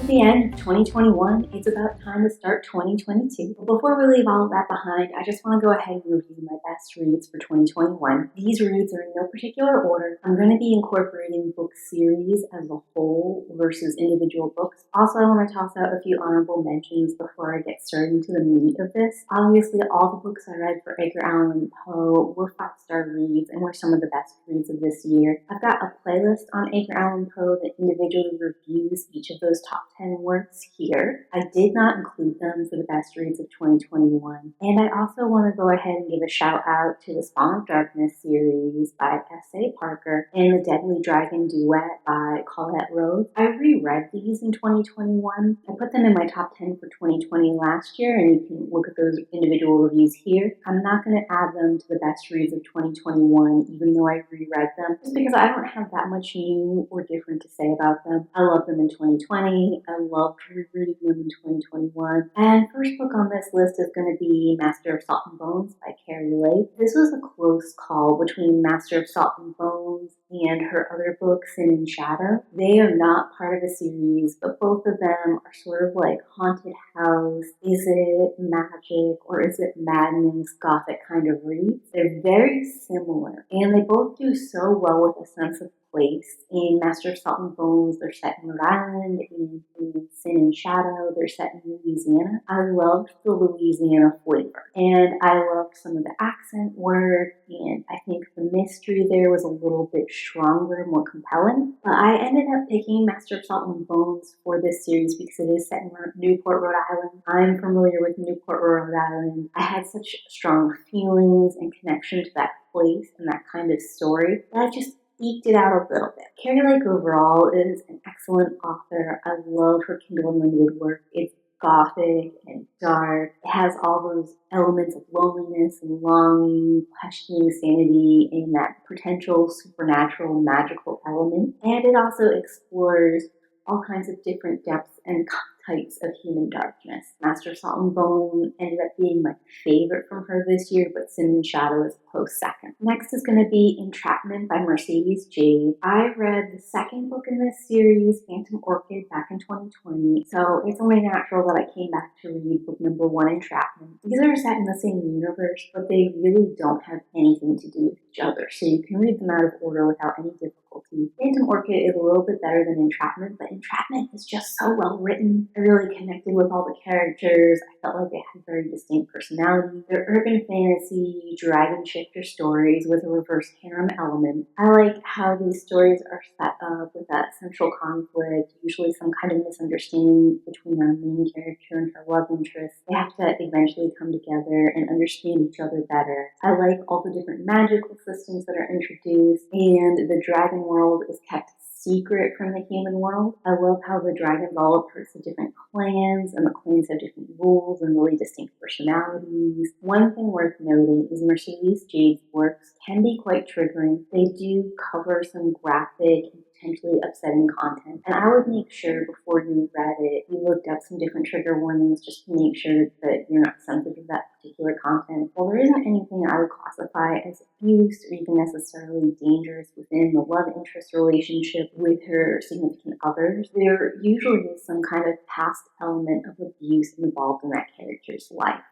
to the end of 2021. It's about time to start 2022. But before we leave all of that behind, I just want to go ahead and review my best reads for 2021. These reads are in no particular order. I'm going to be incorporating book series as a whole versus individual books. Also, I want to toss out a few honorable mentions before I get started into the meat of this. Obviously, all the books I read for Edgar Allan Poe were 5-star reads and were some of the best reads of this year. I've got a playlist on Edgar Allan Poe that individually reviews each of those top 10 works here. I did not include them for the best reads of 2021. And I also want to go ahead and give a shout out to the Spawn of Darkness series by S.A. Parker and the Deadly Dragon Duet by Colette Rose. I reread these in 2021. I put them in my top 10 for 2020 last year, and you can look at those individual reviews here. I'm not going to add them to the best reads of 2021, even though I reread them, just because I don't have that much new or different to say about them. I love them in 2020. I loved rereading them in 2021. And first book on this list is going to be Master of Salt and Bones by Keri. This was a close call between Master of Salt and Bones and her other book, Sin and Shadow. They are not part of a series, but both of them are sort of like haunted house, is it magic or is it madness, gothic kind of reads. They're very similar, and they both do so well with a sense of place. In Master of Salt and Bones, they're set in Rhode Island. In Sin and Shadow, they're set in Louisiana. I loved the Louisiana flavor, and I loved some of the accent work, and I think the mystery there was a little bit stronger, more compelling. But I ended up picking Master of Salt and Bones for this series because it is set in Newport, Rhode Island. I'm familiar with Newport, Rhode Island. I had such strong feelings and connection to that place and that kind of story that I just eked it out a little bit. Keri overall is an excellent author. I love her Kindle Unlimited work. It's gothic and dark. It has all those elements of loneliness and longing, questioning sanity, and that potential supernatural magical element. And it also explores all kinds of different depths and types of human darkness. Master of Salt and Bone ended up being my favorite from her this year, but Sin and Shadow is a close second. Next is going to be Entrapment by Mercedes Jade. I read the second book in this series, Phantom Orchid, back in 2020, so it's only natural that I came back to read book number 1, Entrapment. These are set in the same universe, but they really don't have anything to do with each other, so you can read them out of order without any difficulty. Phantom Orchid is a little bit better than Entrapment, but Entrapment is just so well written. I really connected with all the characters. I felt like they had very distinct personalities. They're urban fantasy, dragon shifter stories with a reverse harem element. I like how these stories are set up with that central conflict, usually some kind of misunderstanding between our main character and her love interest. They have to eventually come together and understand each other better. I like all the different magical systems that are introduced, and the dragon world is kept secret from the human world. I love how the dragons all have parts of different clans, and the clans have different rules and really distinct personalities. One thing worth noting is Mercedes Jade's works can be quite triggering. They do cover some graphic and potentially upsetting content, and I would make sure before you read it, you looked up some different trigger warnings just to make sure that you're not sensitive to that particular content. While there isn't anything I would classify as abuse or even necessarily dangerous within the love interest relationship with her significant others, there usually is some kind of past element of abuse involved in that character's life.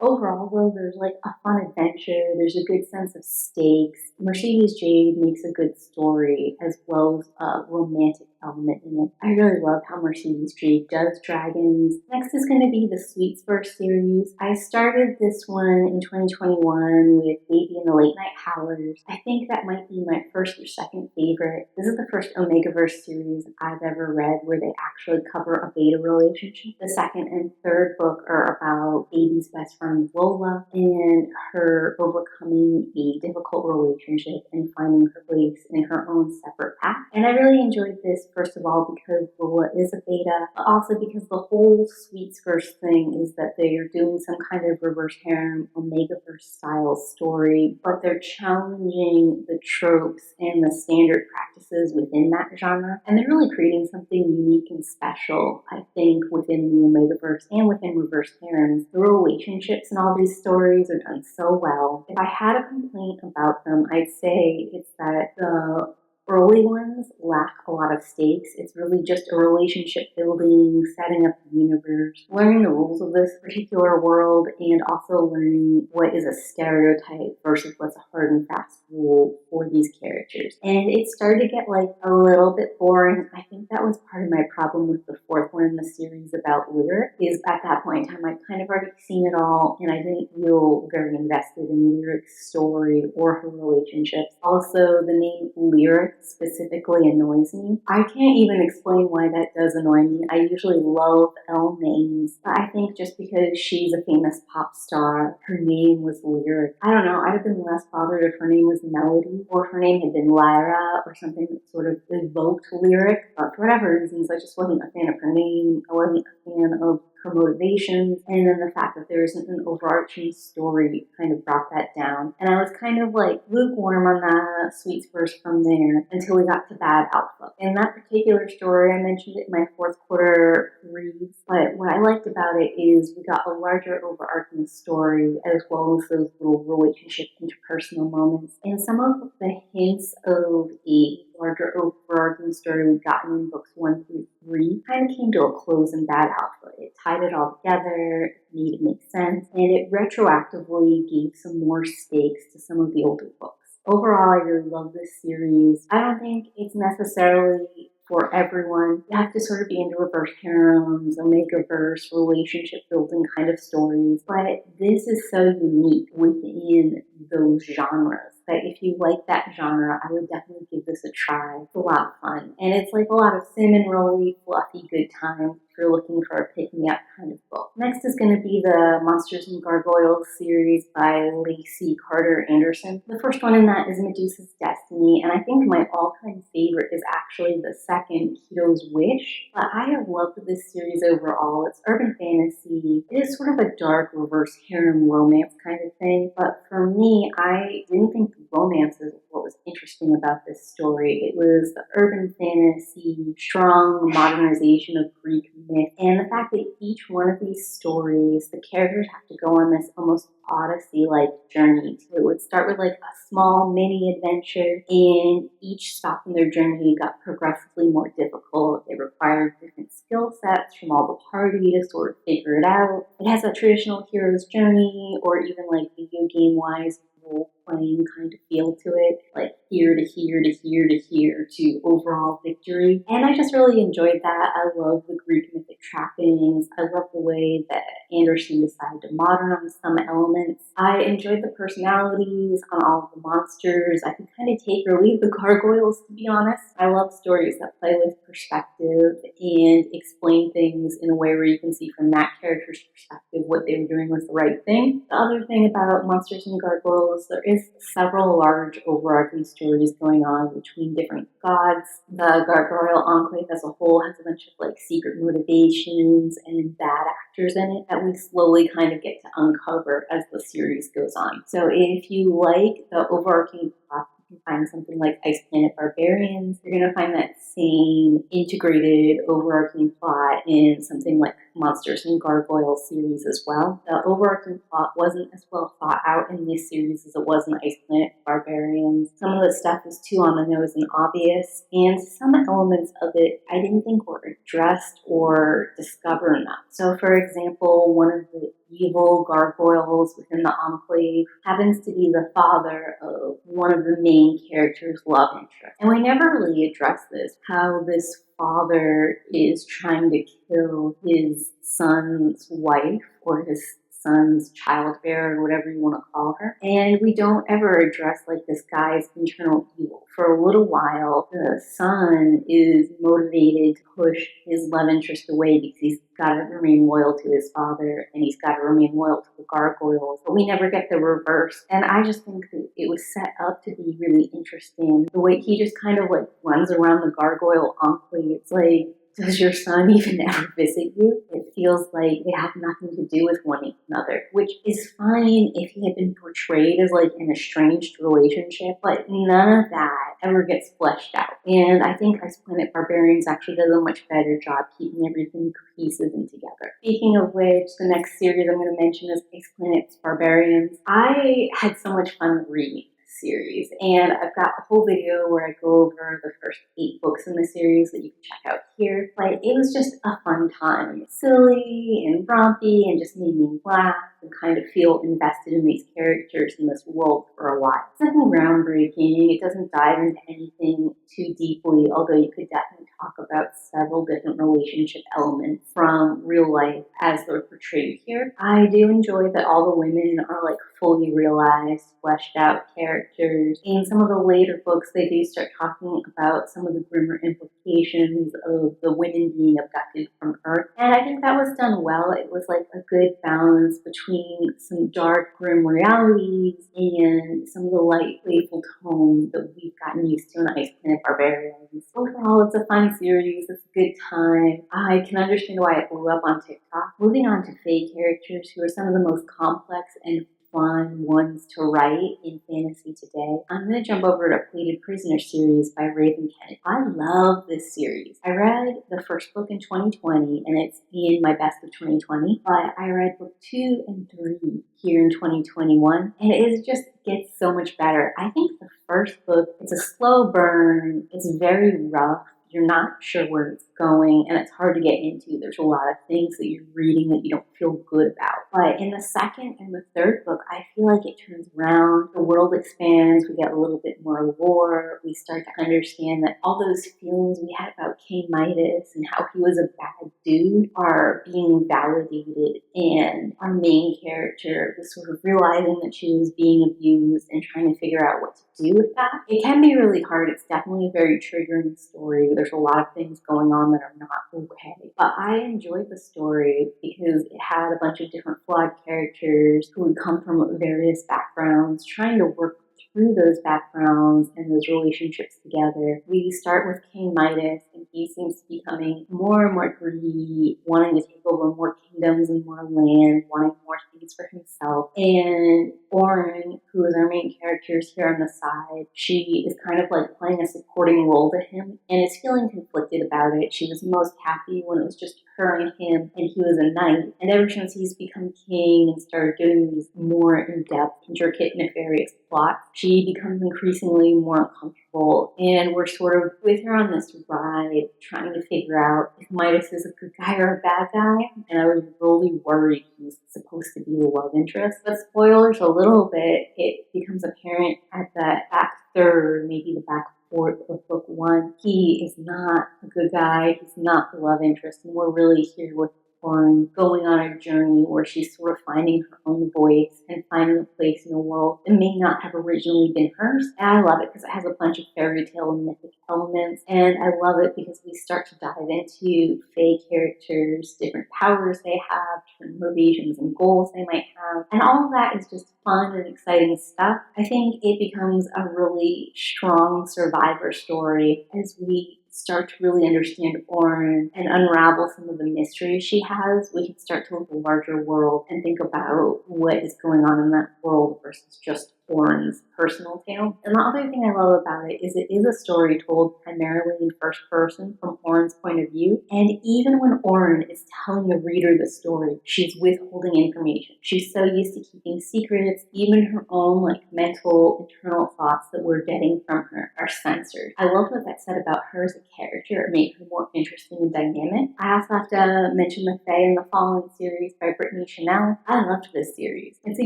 Overall, though, there's like a fun adventure, there's a good sense of stakes. Mercedes Jade makes a good story as well as a romantic element in it. I really love how Mercedes Jade does dragons. Next is going to be the Sweet Spur series. I started this one in 2021 with Baby and the Late Night Howlers. I think that might be my first or second favorite. This is the first Omegaverse series I've ever read where they actually cover a beta relationship. The second and third book are about Baby's best friend Lola and her overcoming a difficult relationship and finding her place in her own separate path. And I really enjoyed this, first of all, because Lola is a beta, but also because the whole Sweet Spurs thing is that they are doing some kind of reverse harem, Omegaverse style story, but they're challenging the tropes and the standard practices within that genre, and they're really creating something unique and special, I think, within the Omegaverse and within reverse harems. The relationships in all these stories are done so well. If I had a complaint about them, I'd say it's that the early ones lack a lot of stakes. It's really just a relationship building, setting up the universe, learning the rules of this particular world, and also learning what is a stereotype versus what's a hard and fast rule for these characters. And it started to get like a little bit boring. I think that was part of my problem with the fourth one in the series about Lyric, is at that point in time I'd kind of already seen it all and I didn't feel very invested in Lyric's story or her relationships. Also, the name Lyric specifically annoys me. I can't even explain why that does annoy me. I usually love L names, but I think just because she's a famous pop star, her name was Lyric. I don't know, I'd have been less bothered if her name was Melody, or if her name had been Lyra, or something that sort of evoked Lyric, but for whatever reasons, I just wasn't a fan of her name. I wasn't a fan of her motivations, and then the fact that there isn't an overarching story kind of brought that down. And I was kind of like lukewarm on that, sweet spurs from there, until we got to Bad Alpha. In that particular story, I mentioned it in my fourth quarter reads, but what I liked about it is we got a larger overarching story, as well as those little relationship interpersonal moments, and some of the hints of a larger overarching story we've gotten in books 1 through 3 kind of came to a close in Bad Alpha. It tied it all together, it made it make sense, and it retroactively gave some more stakes to some of the older books. Overall, I really love this series. I don't think it's necessarily for everyone. You have to sort of be into reverse harems, omega-verse, relationship building kind of stories, but this is so unique within those genres that if you like that genre, I would definitely give this a try. It's a lot of fun, and it's like a lot of cinnamon-rolly, fluffy good time if you're looking for a pick-me-up kind of book. Next is going to be the Monsters and Gargoyles series by Lacey Carter Andersen. The first one in that is Medusa's Destiny, and I think my all-time favorite is actually the second, Keto's Wish. But I have loved this series overall. It's urban fantasy. It is sort of a dark reverse harem romance kind of thing, but for me, I didn't think romance is what was interesting about this story. It was the urban fantasy, strong modernization of Greek myth, and the fact that each one of these stories, the characters have to go on this almost Odyssey-like journey. So it would start with like a small mini adventure, and each stop in their journey got progressively more difficult. It required different skill sets from all the party to sort of figure it out. It has a traditional hero's journey, or even like video game-wise, role-playing kind of feel to it, like here to here to here to here to overall victory. And I just really enjoyed that. I love the Greek mythic trappings. I love the way that Andersen decided to modernize some elements. I enjoyed the personalities on all of the monsters. I could kind of take or leave the gargoyles, to be honest. I love stories that play with perspective and explain things in a way where you can see from that character's perspective what they were doing was the right thing. The other thing about Monsters and Gargoyles, there is several large overarching stories going on between different gods. The Gargoyle Enclave as a whole has a bunch of like secret motivations and bad actors in it that we slowly kind of get to uncover as the series goes on. So if you like the overarching plot, you can find something like Ice Planet Barbarians. You're going to find that same integrated overarching plot in something like Monsters and Gargoyles series as well. The overarching plot wasn't as well thought out in this series as it was in Ice Planet Barbarians. Some of the stuff was too on the nose and obvious, and some elements of it I didn't think were addressed or discovered enough. So for example, one of the evil gargoyles within the Enclave happens to be the father of one of the main characters' love interests. And we never really address this, how this father is trying to kill his son's wife or his son's childbearer, or whatever you want to call her. And we don't ever address like this guy's internal evil. For a little while, the son is motivated to push his love interest away because he's got to remain loyal to his father and he's got to remain loyal to the gargoyles. But we never get the reverse. And I just think that it was set up to be really interesting. The way he just kind of like runs around the gargoyle enclave. It's like, does your son even ever visit you? It feels like they have nothing to do with one another, which is fine if he had been portrayed as like an estranged relationship, but none of that ever gets fleshed out. And I think Ice Planet Barbarians actually does a much better job keeping everything cohesive and together. Speaking of which, the next series I'm going to mention is Ice Planet Barbarians. I had so much fun reading this series, and I've got a whole video where I go over the first 8 books in the series that you can check out here. But it was just a fun time. Silly and rompy and just made me laugh and kind of feel invested in these characters in this world for a while. It's nothing groundbreaking. It doesn't dive into anything too deeply, although you could definitely talk about several different relationship elements from real life as they're portrayed here. I do enjoy that all the women are like fully realized, fleshed out characters. In some of the later books, they do start talking about some of the grimmer implications of the women being abducted from Earth. And I think that was done well. It was like a good balance between some dark, grim realities and some of the light, playful tone that we've gotten used to in Ice Planet Barbarians. Overall, it's a fun series. It's a good time. I can understand why it blew up on TikTok. Moving on to Fae characters, who are some of the most complex and fun ones to write in fantasy today. I'm going to jump over to Plated Prisoner series by Raven Kennedy. I love this series. I read the first book in 2020, and it's in my best of 2020, but I read book 2 and 3 here in 2021, and it just gets so much better. I think the first book, it's a slow burn, it's very rough. You're not sure where it's going, and it's hard to get into. There's a lot of things that you're reading that you don't feel good about. But in the second and the third book, I feel like it turns around. The world expands. We get a little bit more lore. We start to understand that all those feelings we had about King Midas and how he was a bad dude are being validated. And our main character was sort of realizing that she was being abused and trying to figure out what to do with that. It can be really hard. It's definitely a very triggering story. There's a lot of things going on that are not okay. But I enjoyed the story because it had a bunch of different flawed characters who would come from various backgrounds, trying to work through those backgrounds and those relationships together. We start with King Midas, and he seems to be becoming more and more greedy, wanting to take over more kingdoms and more land, wanting more things for himself. And Oren, who is our main character here on the side, she is kind of like playing a supporting role to him and is feeling conflicted about it. She was most happy when it was just her and him, and he was a knight. And ever since he's become king and started doing these more in-depth, intricate, nefarious plots, she becomes increasingly more uncomfortable. And we're sort of with her on this ride, trying to figure out if Midas is a good guy or a bad guy. And I was really worried he's supposed to be the love interest. But spoilers a little bit, it becomes apparent at the back third, maybe the back fourth of book 1, he is not a good guy, he's not the love interest, and we're really here with Oren going on a journey where she's sort of finding her own voice and finding a place in the world that may not have originally been hers. And I love it because it has a bunch of fairy tale and mythic elements, and I love it because we start to dive into Fae characters, different powers they have, different motivations and goals they might have, and all of that is just fun and exciting stuff. I think it becomes a really strong survivor story as we start to really understand Oren and unravel some of the mysteries she has. We can start to look at the larger world and think about what is going on in that world versus just Oren's personal tale. And the other thing I love about it is a story told primarily in first person from Oren's point of view. And even when Oren is telling the reader the story, she's withholding information. She's so used to keeping secrets, even her own mental internal thoughts that we're getting from her are censored. I love what that said about her as a character. It made her more interesting and dynamic. I also have to mention the Fae in the following series by Brittni Chenelle. I loved this series. It's a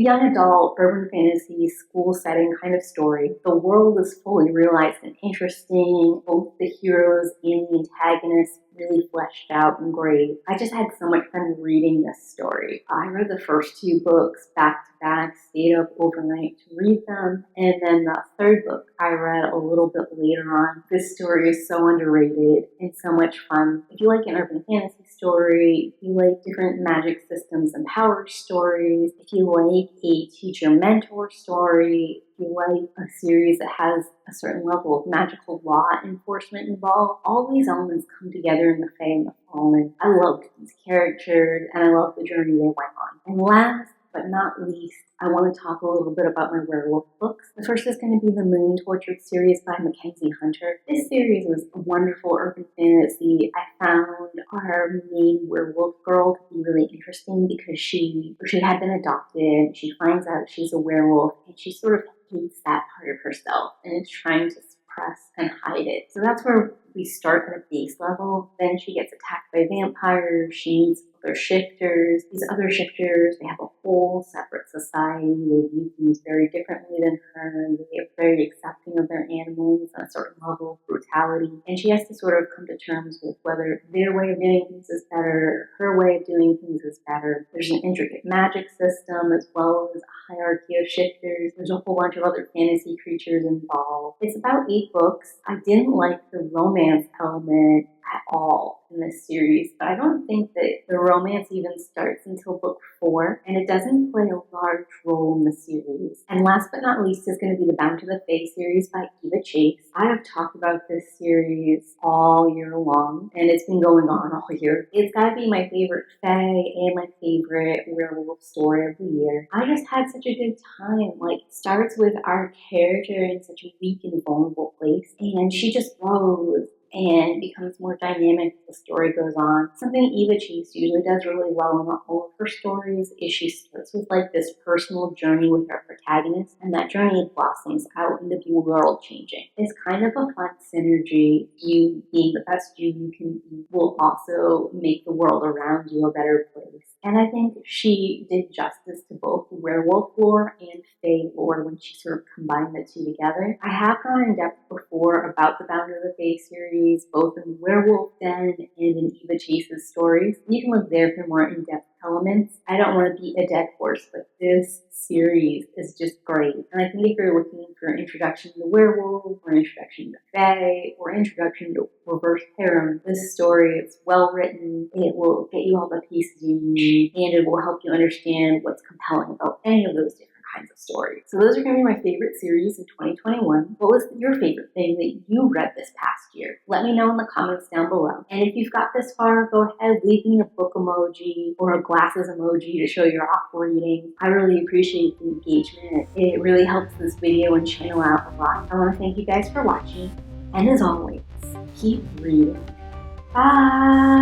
young adult urban fantasy school setting kind of story. The world is fully realized and interesting. Both the heroes and the antagonists really fleshed out and great. I just had so much fun reading this story. I read the first 2 books back to back, stayed up overnight to read them, and then the third book I read a little bit later on. This story is so underrated and so much fun. If you like an urban fantasy story, if you like different magic systems and power stories, if you like a teacher-mentor story, if you like a series that has a certain level of magical law enforcement involved, all these elements come together in the Fae and the Fallen. I loved these characters, and I loved the journey they went on. And last but not least, I want to talk a little bit about my werewolf books. The first is going to be the Moon Tortured series by McKenzie Hunter. This series was a wonderful urban fantasy. I found our main werewolf girl to be really interesting because she had been adopted. She finds out she's a werewolf and she sort of hates that part of herself and is trying to suppress and hide it. So that's where we start at a base level. Then she gets attacked by vampires. She meets other shifters. These other shifters, they have a whole separate society. They view things very differently than her. They are very accepting of their animals on a certain level of brutality. And she has to sort of come to terms with whether their way of doing things is better, her way of doing things is better. There's an intricate magic system as well as a hierarchy of shifters. There's a whole bunch of other fantasy creatures involved. It's about 8 books. I didn't like the romance element at all in this series, but I don't think that the romance even starts until book 4, and it doesn't play a large role in the series. And last but not least is going to be the Bound to the Fae series by Eva Chase. I have talked about this series all year long, and it's been going on all year. It's got to be my favorite Fae and my favorite werewolf story of the year. I just had such a good time. Like, it starts with our character in such a weak and vulnerable place, and she just grows and becomes more dynamic as the story goes on. Something Eva Chase usually does really well in all of her stories is she starts with like this personal journey with her protagonist, and that journey blossoms out into being world changing. It's kind of a fun synergy. You being the best you can be will also make the world around you a better place. And I think she did justice to both werewolf lore and Fae lore when she sort of combined the two together. I have gone in depth before about the Bound to the Fae series, both in Werewolf Den and in Eva Chase's stories. You can look there for more in-depth elements. I don't want to beat a dead horse, but this series is just great. And I think if you're looking for an introduction to werewolf, or introduction to Fae, or introduction to reverse harem, this story, it's well written. It will get you all the pieces you need, and it will help you understand what's compelling about any of those different kinds of stories. So those are going to be my favorite series in 2021. What was your favorite thing that you read this past year? Let me know in the comments down below. And if you've got this far, go ahead, leave me a book emoji or a glasses emoji to show you're off reading. I really appreciate the engagement. It really helps this video and channel out a lot. I want to thank you guys for watching. And as always, keep reading. Bye!